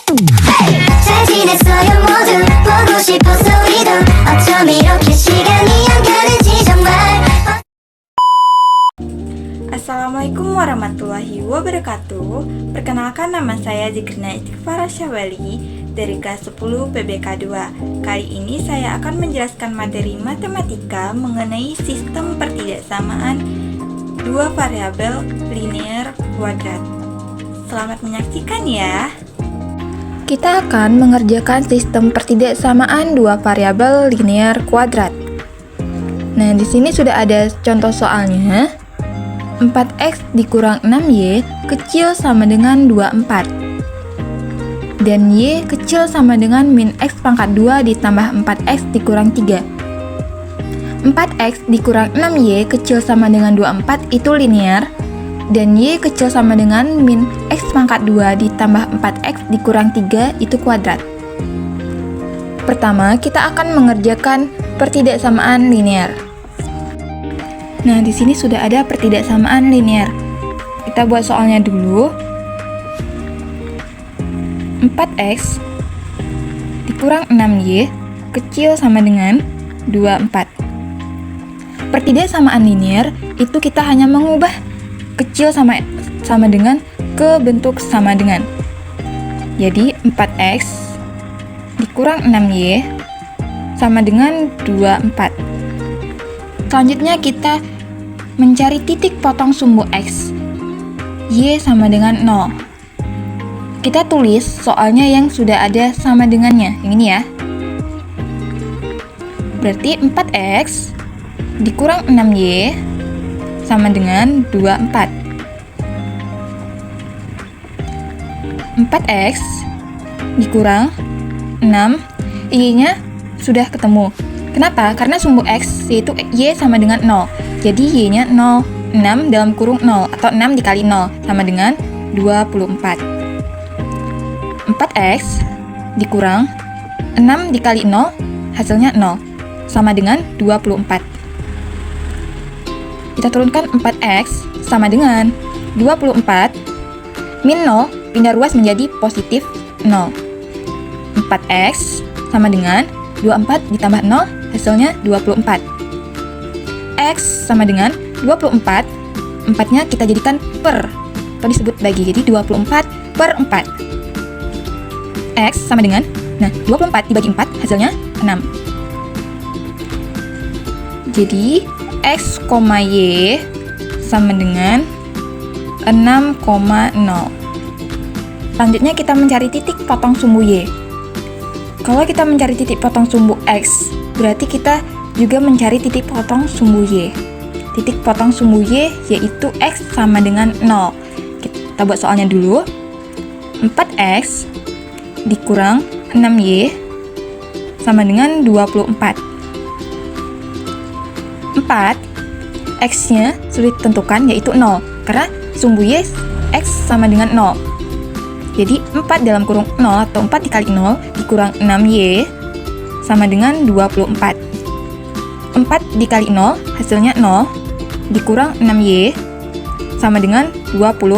잘 지냈어요 모두 보고 싶어서 우리도 어쩜 이렇게 시간이 안 가는지 정말. Assalamualaikum warahmatullahi wabarakatuh. Perkenalkan, nama saya Zikrina Istighfara Syawali dari kelas 10 PBK 2. Kali ini saya akan menjelaskan materi matematika mengenai sistem pertidaksamaan dua variabel linear kuadrat. Selamat menyaksikan ya. Kita akan mengerjakan sistem pertidaksamaan dua variabel linear kuadrat. Nah, di sini sudah ada contoh soalnya. 4x dikurang 6y kecil sama dengan 24. Dan y kecil sama dengan min x pangkat 2 ditambah 4x dikurang 3. 4x dikurang 6y kecil sama dengan 24 itu linear. Dan y kecil sama dengan min x pangkat 2 ditambah 4x dikurang 3 itu kuadrat. Pertama, kita akan mengerjakan pertidaksamaan linear. Nah, di sini sudah ada pertidaksamaan linear. Kita buat soalnya dulu. 4x dikurang 6y kecil sama dengan 24. Pertidaksamaan linear itu kita hanya mengubah kecil sama dengan ke bentuk sama dengan. Jadi 4x dikurang 6y sama dengan 24. Selanjutnya kita mencari titik potong sumbu x. Y sama dengan 0. Kita tulis soalnya yang sudah ada sama dengannya, yang ini ya. Berarti 4x dikurang 6y sama dengan 24. 4x dikurang 6, y-nya sudah ketemu. Kenapa? Karena sumbu x yaitu y sama dengan 0. Jadi y-nya 0, 6 dalam kurung 0 atau 6 dikali 0 sama dengan 24. 4x dikurang 6 dikali 0 hasilnya 0 sama dengan 24. Kita turunkan 4x sama dengan 24 min 0 pindah ruas menjadi positif 0. 4x sama dengan 24 ditambah 0 hasilnya 24. X sama dengan 24. 4-nya kita jadikan per atau disebut bagi. Jadi 24 per 4. X sama dengan, nah 24 dibagi 4 hasilnya 6. Jadi X, Y sama dengan 6,0. Selanjutnya kita mencari titik potong sumbu Y. Kalau kita mencari titik potong sumbu X, berarti kita juga mencari titik potong sumbu Y. Titik potong sumbu Y yaitu X sama dengan 0. Kita buat soalnya dulu. 4X dikurang 6Y sama dengan 24. 4, X-nya sudah ditentukan yaitu 0. Karena sumbu Y X sama dengan 0. Jadi 4 dalam kurung 0 atau 4 dikali 0 dikurang 6Y sama dengan 24. 4 dikali 0 hasilnya 0 dikurang 6Y sama dengan 24.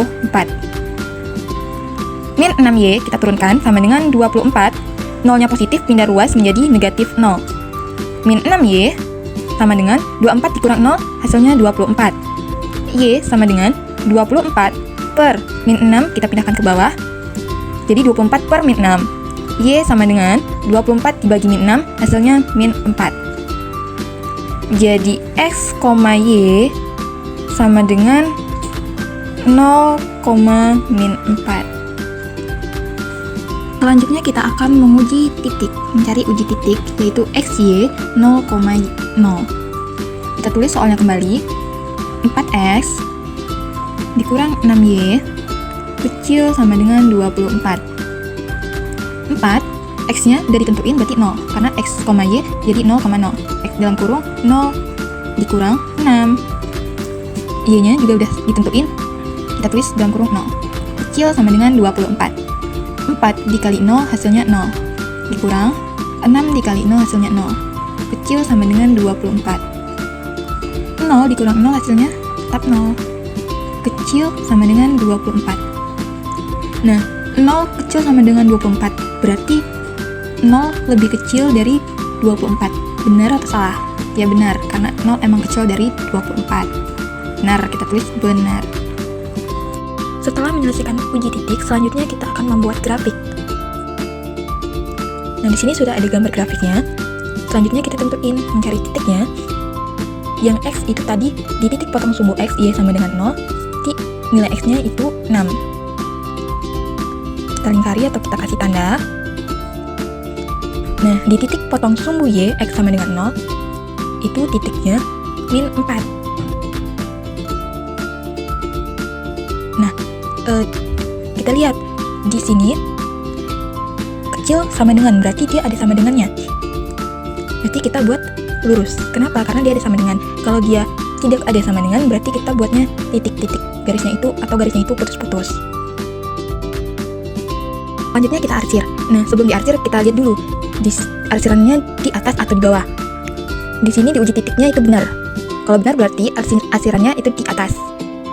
Min 6Y kita turunkan sama dengan 24. 0-nya positif pindah ruas menjadi negatif 0. Min 6Y sama dengan 24 dikurang 0 hasilnya 24. Y sama dengan 24 per min 6 kita pindahkan ke bawah. Jadi 24 per min 6. Y sama dengan 24 dibagi min 6 hasilnya min 4. Jadi X, Y sama dengan 0, min 4. Selanjutnya kita akan menguji titik, mencari uji titik yaitu XY 0,0. Kita tulis soalnya kembali. 4X dikurang 6Y kecil sama dengan 24. 4, X-nya udah ditentuin berarti 0 karena X, Y jadi 0,0. X dalam kurung 0 dikurang 6. Y-nya juga udah ditentuin, kita tulis dalam kurung 0. Kecil sama dengan 24. 4 dikali 0 hasilnya 0 dikurang 6 dikali 0 hasilnya 0 kecil sama dengan 24. 0 dikurang 0 hasilnya tetap 0 kecil sama dengan 24. Nah, 0 kecil sama dengan 24. Berarti 0 lebih kecil dari 24. Benar atau salah? Ya benar, karena 0 emang kecil dari 24. Benar, kita tulis benar. Setelah menyelesaikan uji titik, selanjutnya kita akan membuat grafik. Nah, di sini sudah ada gambar grafiknya. Selanjutnya kita tentuin mencari titiknya. Yang X itu tadi di titik potong sumbu X, Y sama dengan 0. Nilai X-nya itu 6. Kita lingkari atau kita kasih tanda. Nah, di titik potong sumbu Y, X sama dengan 0, itu titiknya min 4. Nah, kita lihat di sini kecil sama dengan, berarti dia ada sama dengannya. Berarti kita buat lurus. Kenapa? Karena dia ada sama dengan. Kalau dia tidak ada sama dengan, berarti kita buatnya titik-titik. Garisnya itu atau garisnya itu putus-putus. Selanjutnya kita arsir. Nah, sebelum diarsir kita lihat dulu di arsirannya di atas atau di bawah. Di sini diuji titiknya itu benar. Kalau benar berarti arsirannya itu di atas.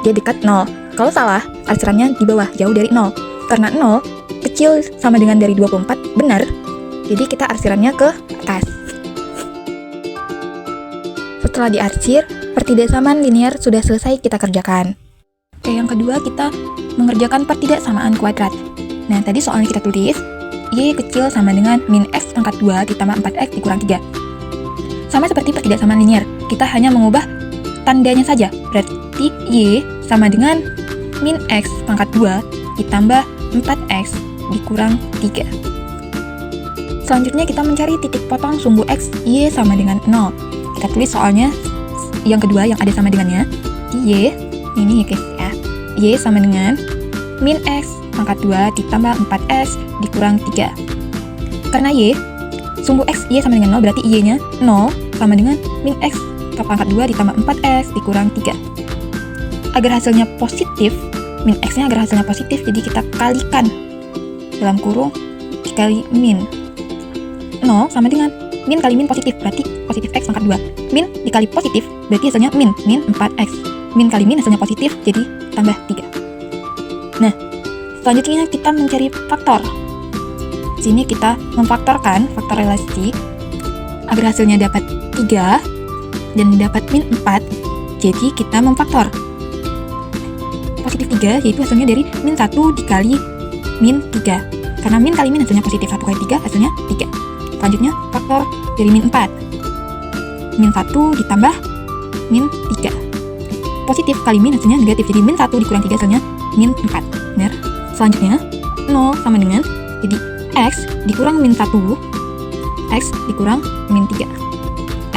Dia dekat 0. Kalau salah, arsirannya di bawah, jauh dari 0. Karena 0 kecil sama dengan dari 24, benar. Jadi kita arsirannya ke atas. Setelah diarsir, pertidaksamaan linear sudah selesai kita kerjakan. Oke, yang kedua kita mengerjakan pertidaksamaan kuadrat. Nah, tadi soalnya kita tulis Y kecil sama dengan min X pangkat 2 ditambah 4X dikurang 3. Sama seperti pertidaksamaan linear, kita hanya mengubah tandanya saja. Berarti Y sama dengan min X pangkat 2 ditambah 4X dikurang 3. Selanjutnya kita mencari titik potong sumbu X, Y sama dengan 0. Kita tulis soalnya yang kedua yang ada sama dengannya. Y, ini ya guys ya. Y sama dengan min X pangkat 2 ditambah 4X dikurang 3. Karena Y, sumbu X Y sama dengan 0, berarti Y-nya 0 sama dengan min X ke pangkat 2 ditambah 4X dikurang 3. Agar hasilnya positif, min X-nya agar hasilnya positif, jadi kita kalikan dalam kurung dikali min 0 sama dengan min kali min positif, berarti positif X pangkat 2. Min dikali positif, berarti hasilnya min 4X. Min kali min hasilnya positif, jadi tambah 3. Nah, selanjutnya kita mencari faktor. Di sini kita memfaktorkan faktor relasi agar hasilnya dapat 3 dan dapat min 4. Jadi kita memfaktor positif 3, yaitu hasilnya dari min 1 dikali min 3. Karena min kali min hasilnya positif, 1 kali 3 hasilnya 3. Selanjutnya faktor dari min 4. Min 1 ditambah min 3. Positif kali min hasilnya negatif, jadi min 1 dikurang 3 hasilnya min 4. Benar? Selanjutnya 0 sama dengan, jadi X dikurang min 1, X dikurang min 3.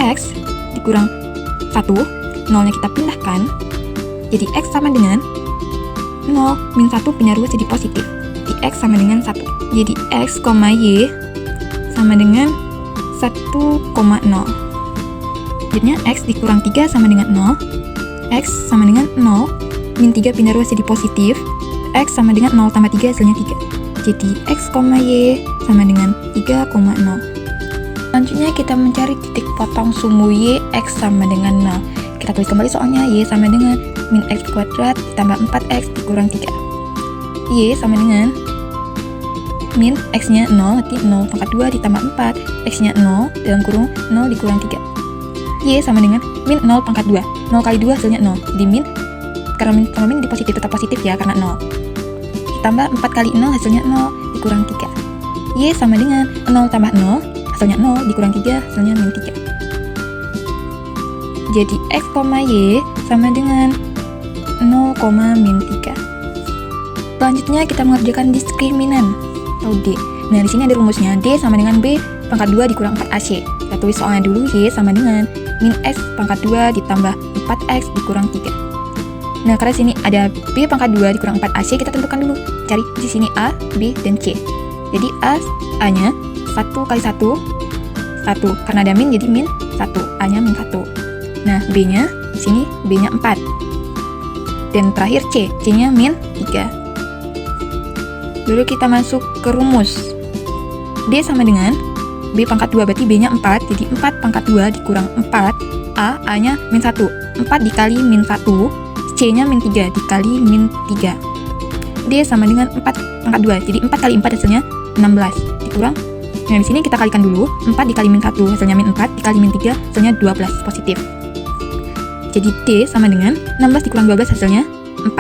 X dikurang 1, 0-nya kita pindahkan, jadi X sama dengan 0 min 1 pindah 2 jadi positif. Di X sama dengan 1. Jadi X, Y sama dengan 1,0. Jadinya X dikurang 3 sama dengan 0. X sama dengan 0. Min 3 pindah 2 jadi positif. X sama dengan 0 tambah 3 hasilnya 3. Jadi X, Y sama dengan 3,0. Selanjutnya kita mencari titik potong sumbu Y X sama dengan 0. Kita tulis kembali soalnya Y sama dengan min X kuadrat ditambah 4X dikurang 3. Y sama dengan min X-nya 0, berarti 0 pangkat 2 ditambah 4, X-nya 0, dalam kurung 0 dikurang 3. Y sama dengan min 0 pangkat 2. 0 kali 2 hasilnya 0. Di min, karena min sama min di positif, tetap positif ya, karena 0. Ditambah 4 kali 0 hasilnya 0 dikurang 3. Y sama dengan 0 tambah 0, hasilnya 0 dikurang 3, hasilnya min 3. Jadi X, Y sama dengan 0, min 3. Selanjutnya kita mengerjakan diskriminan atau D. Nah, di sini ada rumusnya. D sama dengan B pangkat 2 dikurang 4AC. Kita tulis soalnya dulu. Y sama dengan min X pangkat 2 ditambah 4X dikurang 3. Nah, karena sini ada B pangkat 2 dikurang 4AC, kita tentukan dulu. Cari di sini A, B, dan C. Jadi A-nya 1 kali 1, 1. Karena ada min, jadi min 1. A-nya min 1. Nah, B-nya, sini B-nya 4. Dan terakhir C. C-nya min 3. Lalu kita masuk ke rumus. D sama dengan B pangkat 2, berarti B-nya 4. Jadi 4 pangkat 2 dikurang 4. A-nya min 1. 4 dikali min 1. C-nya min 3 dikali min 3. D sama dengan 4 pangkat 2. Jadi 4 kali 4 hasilnya 16. Dikurang. Nah, di sini kita kalikan dulu. 4 dikali min 1 hasilnya min 4, dikali min 3 hasilnya 12, positif. Jadi D sama dengan 16 dikurang 12 hasilnya 4.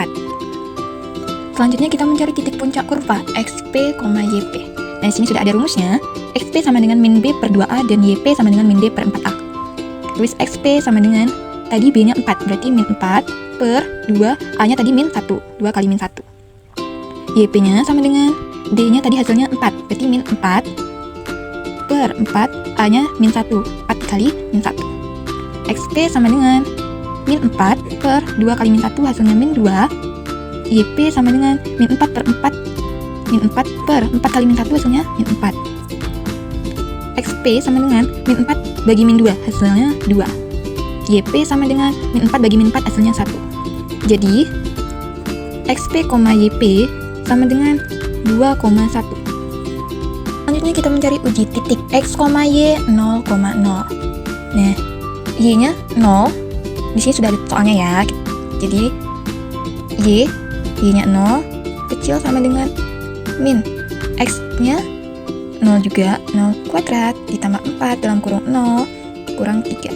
Selanjutnya kita mencari titik puncak kurva XP, YP. Nah, di sini sudah ada rumusnya. XP sama dengan min B per 2A dan YP sama dengan min D per 4A. Tulis XP sama dengan tadi B-nya 4, berarti min 4 per 2, A-nya tadi min 1, 2 kali min 1. YP-nya sama dengan D-nya tadi hasilnya 4, berarti min 4 per 4, A-nya min 1, 4 dikali min 1. XP sama dengan min 4 per 2 kali min 1 hasilnya min 2. YP sama dengan min 4 per 4, min 4 per 4 kali min 1 hasilnya min 4. XP sama dengan min 4 bagi min 2 hasilnya 2. YP sama dengan min 4 bagi min 4 hasilnya 1. Jadi XP, YP sama dengan 2,1. Selanjutnya kita mencari uji titik X, Y 0,0. Nah, Y-nya 0. Di sini sudah ada soalnya ya. Jadi Y-nya 0 kecil sama dengan min X-nya 0 juga, 0 kuadrat ditambah 4 dalam kurung 0 kurang 3.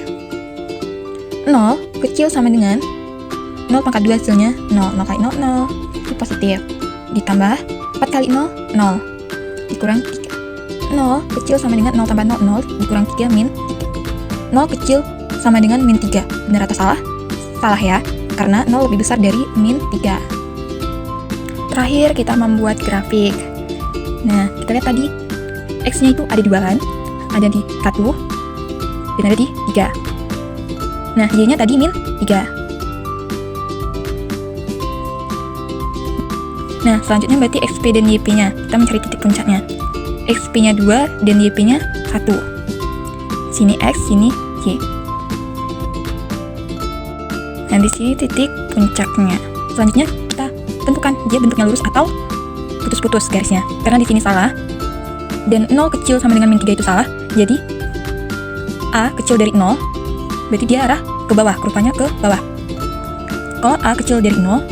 0 kecil sama dengan 0 pangkat 2 hasilnya 0. 0 kali 0, 0. Ini positif. Ditambah 4 kali 0, 0. Dikurang 3. 0 kecil sama dengan 0 tambah 0, 0. Dikurang 3 min 3. 0 kecil sama dengan min 3. Benar atau salah? Salah ya, karena 0 lebih besar dari min 3. Terakhir kita membuat grafik. Nah, kita lihat tadi X-nya itu ada 2 kan? Ada di 1 dan ada di 3. Nah, Y-nya tadi min 3. Nah, selanjutnya berarti XP dan YP-nya. Kita mencari titik puncaknya. XP-nya 2 dan YP-nya 1. Sini X, sini Y. Nah, di sini titik puncaknya. Selanjutnya kita tentukan dia bentuknya lurus atau putus-putus garisnya. Karena di sini salah. Dan 0 kecil sama dengan min 3 itu salah. Jadi A kecil dari 0, berarti dia arah ke bawah, kurvanya ke bawah. Kalau A kecil dari 0,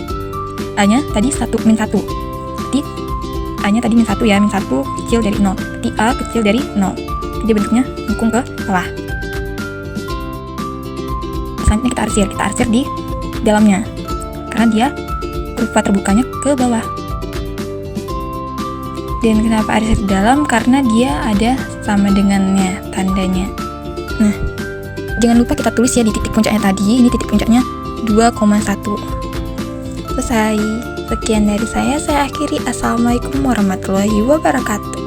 A-nya tadi 1 min 1. Berarti A-nya tadi min 1 ya, min 1 kecil dari 0. Berarti A kecil dari 0. Jadi bentuknya melengkung ke bawah. Selanjutnya kita arsir di dalamnya. Karena dia kurva terbukanya ke bawah. Dan kenapa arsir di dalam? Karena dia ada sama dengannya tandanya. Nah, jangan lupa kita tulis ya di titik puncaknya tadi. Ini titik puncaknya 2,1. Selesai. Sekian dari saya akhiri. Assalamualaikum warahmatullahi wabarakatuh.